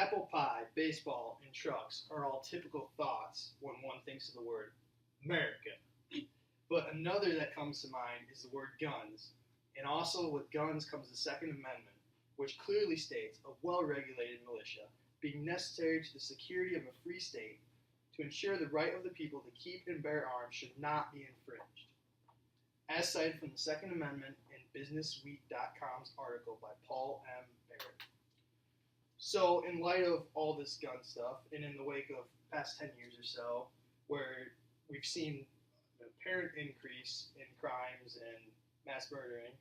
Apple pie, baseball, and trucks are all typical thoughts when one thinks of the word America. But another that comes to mind is the word guns. And also with guns comes the Second Amendment, which clearly states a well regulated militia being necessary to the security of a free state to ensure the right of the people to keep and bear arms should not be infringed. As cited from the Second Amendment in BusinessWeek.com's article by Paul M. Barrett. So, in light of all this gun stuff, and in the wake of past 10 years or so, where we've seen an apparent increase in crimes and mass murdering,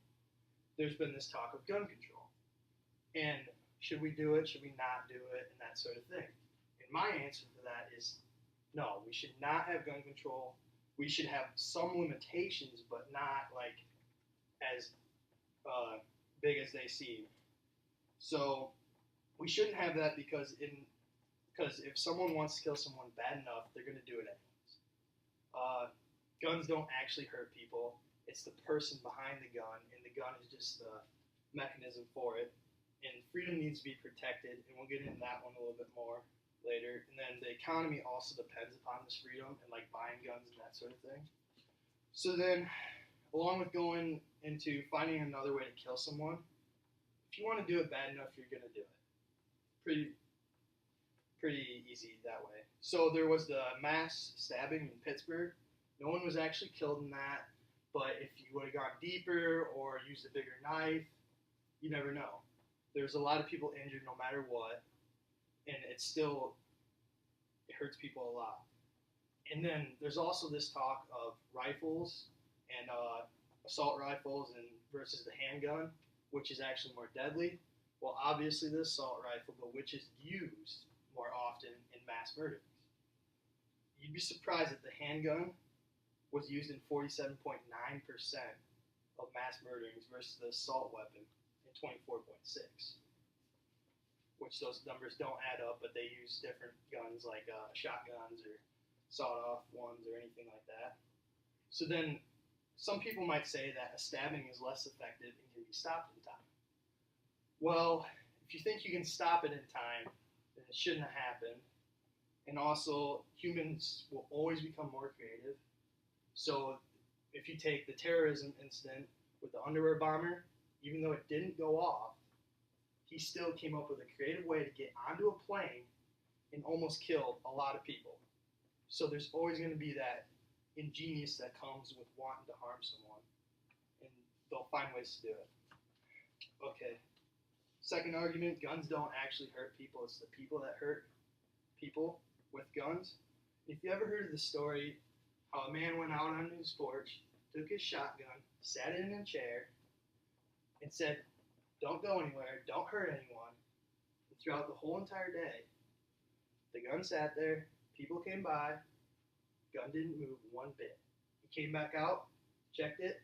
there's been this talk of gun control. And should we do it? Should we not do it? And that sort of thing. And my answer to that is no, we should not have gun control. We should have some limitations, but not like as big as they seem. So we shouldn't have that because if someone wants to kill someone bad enough, they're going to do it anyways. Guns don't actually hurt people. It's the person behind the gun, and the gun is just the mechanism for it. And freedom needs to be protected, and we'll get into that one a little bit more later. And then the economy also depends upon this freedom and like buying guns and that sort of thing. So then, along with going into finding another way to kill someone, if you want to do it bad enough, you're going to do it. Pretty easy that way. So there was the mass stabbing in Pittsburgh. No one was actually killed in that, but if you would have gone deeper or used a bigger knife, you never know. There's a lot of people injured no matter what, and it hurts people a lot. And then there's also this talk of rifles and assault rifles and versus the handgun, which is actually more deadly. Well, obviously the assault rifle, but which is used more often in mass murderings. You'd be surprised that the handgun was used in 47.9% of mass murderings versus the assault weapon in 24.6%. Which those numbers don't add up, but they use different guns like shotguns or sawed-off ones or anything like that. So then some people might say that a stabbing is less effective and can be stopped in time. Well, if you think you can stop it in time, then it shouldn't have happened. And also, humans will always become more creative. So if you take the terrorism incident with the underwear bomber, even though it didn't go off, he still came up with a creative way to get onto a plane and almost killed a lot of people. So there's always going to be that ingenious that comes with wanting to harm someone, and they'll find ways to do it. Okay. Second argument, guns don't actually hurt people. It's the people that hurt people with guns. If you ever heard of the story how a man went out on his porch, took his shotgun, sat in a chair, and said, "Don't go anywhere, don't hurt anyone." And throughout the whole entire day, the gun sat there, people came by, gun didn't move one bit. He came back out, checked it,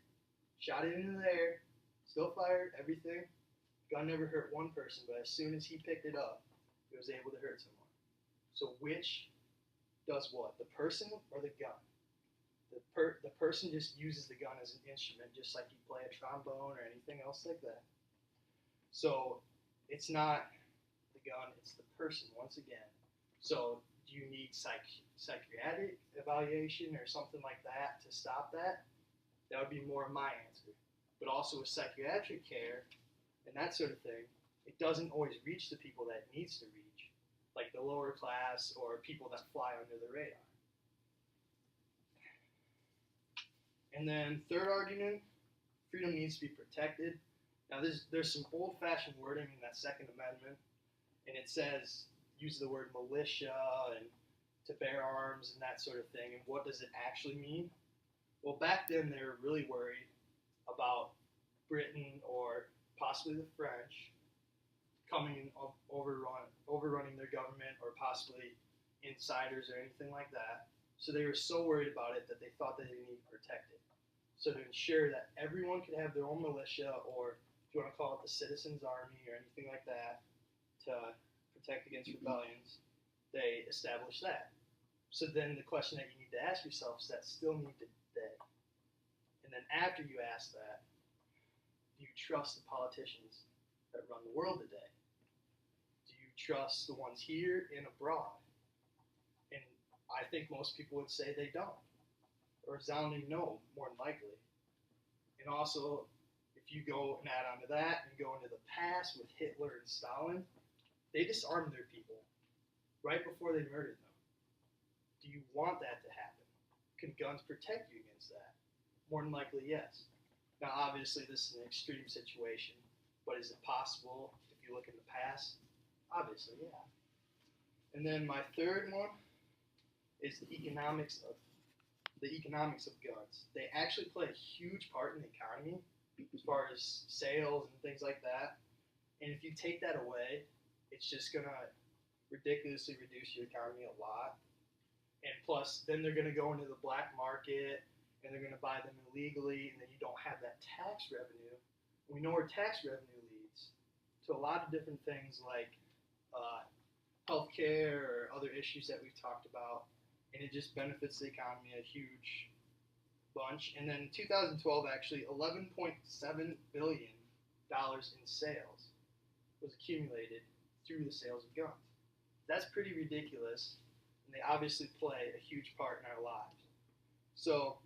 shot it into the air, still fired, everything. Gun never hurt one person, but as soon as he picked it up, it was able to hurt someone. So which does what? The person or the gun? The person just uses the gun as an instrument, just like you play a trombone or anything else like that. So it's not the gun, it's the person once again. So do you need psychiatric evaluation or something like that to stop that? That would be more of my answer. But also with psychiatric care and that sort of thing, it doesn't always reach the people that it needs to reach, like the lower class or people that fly under the radar. And then third argument, freedom needs to be protected. Now there's some old-fashioned wording in that Second Amendment, and it says, use the word militia and to bear arms and that sort of thing, and what does it actually mean? Well, back then they were really worried about Britain or possibly the French coming and overrunning their government, or possibly insiders or anything like that. So they were so worried about it that they thought that they needed to protect it. So to ensure that everyone could have their own militia, or if you want to call it the citizens' army or anything like that, to protect against rebellions, they established that. So then the question that you need to ask yourself is that still need today. And then after you ask that, do you trust the politicians that run the world today? Do you trust the ones here and abroad? And I think most people would say they don't, or a resounding no, more than likely. And also, if you go and add on to that and go into the past with Hitler and Stalin, they disarmed their people right before they murdered them. Do you want that to happen? Can guns protect you against that? More than likely, yes. Now, obviously, this is an extreme situation, but is it possible if you look in the past? Obviously, yeah. And then my third one is the economics of guns. They actually play a huge part in the economy as far as sales and things like that. And if you take that away, it's just gonna ridiculously reduce your economy a lot. And plus, then they're gonna go into the black market and they're gonna buy them illegally, and then you don't have that tax revenue. We know where tax revenue leads to a lot of different things like healthcare or other issues that we've talked about, and it just benefits the economy a huge bunch. And then in 2012, actually, $11.7 billion in sales was accumulated through the sales of guns. That's pretty ridiculous, and they obviously play a huge part in our lives. So,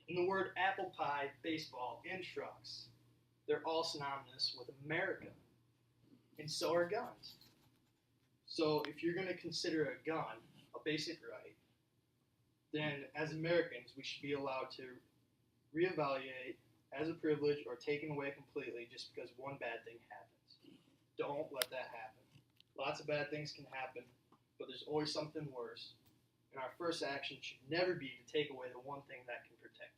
in the word apple pie, baseball, and trucks, they're all synonymous with America, and so are guns. So, if you're going to consider a gun a basic right, then as Americans, we should be allowed to reevaluate as a privilege or taken away completely just because one bad thing happens. Don't let that happen. Lots of bad things can happen, but there's always something worse. And our first action should never be to take away the one thing that can protect